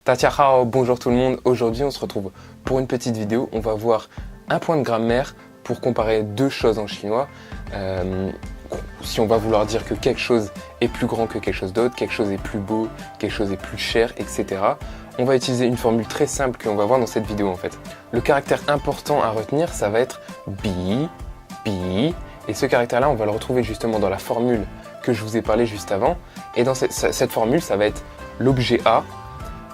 Tatiahao, bonjour tout le monde. Aujourd'hui, on se retrouve pour une petite vidéo. On va voir un point de grammaire pour comparer deux choses en chinois. Si on va vouloir dire que quelque chose est plus grand que quelque chose d'autre, quelque chose est plus beau, quelque chose est plus cher, etc. On va utiliser une formule très simple qu'on va voir dans cette vidéo en fait. Le caractère important à retenir, ça va être bi, bi. Et ce caractère-là, on va le retrouver justement dans la formule que je vous ai parlé juste avant. Et dans cette formule, ça va être l'objet A,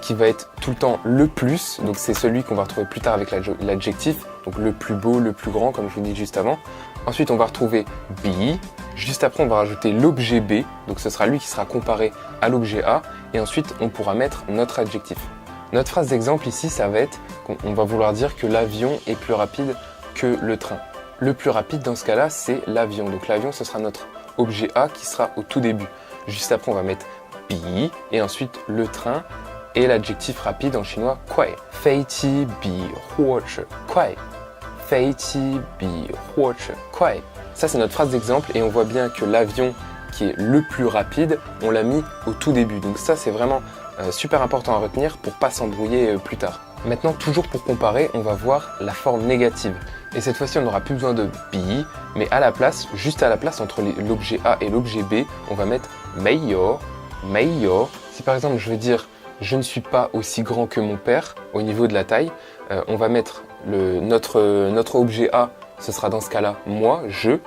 qui va être tout le temps le plus, donc c'est celui qu'on va retrouver plus tard avec l'adjectif, donc le plus beau, le plus grand, comme je vous dis juste avant. Ensuite, on va retrouver B, juste après, on va rajouter l'objet B, donc ce sera lui qui sera comparé à l'objet A, et ensuite, on pourra mettre notre adjectif. Notre phrase d'exemple ici, ça va être, on va vouloir dire que l'avion est plus rapide que le train. Le plus rapide, dans ce cas-là, c'est l'avion, donc l'avion, ce sera notre objet A qui sera au tout début. Juste après, on va mettre B, et ensuite le train, et l'adjectif rapide en chinois, kuai. Fei qi bi huo zhi kuai. Fei qi bi huo zhi kuai. Ça, c'est notre phrase d'exemple et on voit bien que l'avion qui est le plus rapide, on l'a mis au tout début. Donc ça, c'est vraiment super important à retenir pour pas s'embrouiller plus tard. Maintenant, toujours pour comparer, on va voir la forme négative. Et cette fois-ci, on n'aura plus besoin de bi, mais à la place, juste à la place entre l'objet A et l'objet B, on va mettre meiyo, meiyo. Si par exemple, je veux dire je ne suis pas aussi grand que mon père au niveau de la taille, on va mettre notre objet A, ce sera dans ce cas-là moi, je,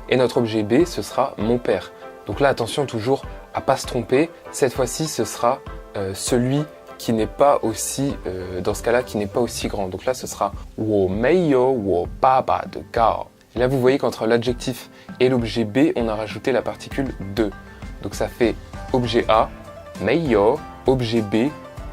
et notre objet B, ce sera mon père. Donc là, attention toujours à pas se tromper, cette fois-ci, ce sera celui qui n'est pas aussi, dans ce cas-là, qui n'est pas aussi grand. Donc là, ce sera wo meiyo wo baba de gao. Et là, vous voyez qu'entre l'adjectif et l'objet B, on a rajouté la particule de. Donc ça fait objet A, meiyo, objet B,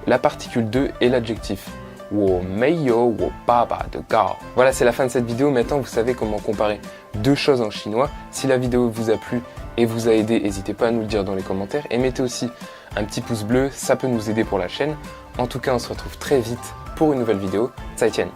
la particule 2 et l'adjectif. Wo meiyo wo baba de gao. Voilà, c'est la fin de cette vidéo. Maintenant, vous savez comment comparer deux choses en chinois. Si la vidéo vous a plu et vous a aidé, n'hésitez pas à nous le dire dans les commentaires. Et mettez aussi un petit pouce bleu, ça peut nous aider pour la chaîne. En tout cas, on se retrouve très vite pour une nouvelle vidéo. Zaijian.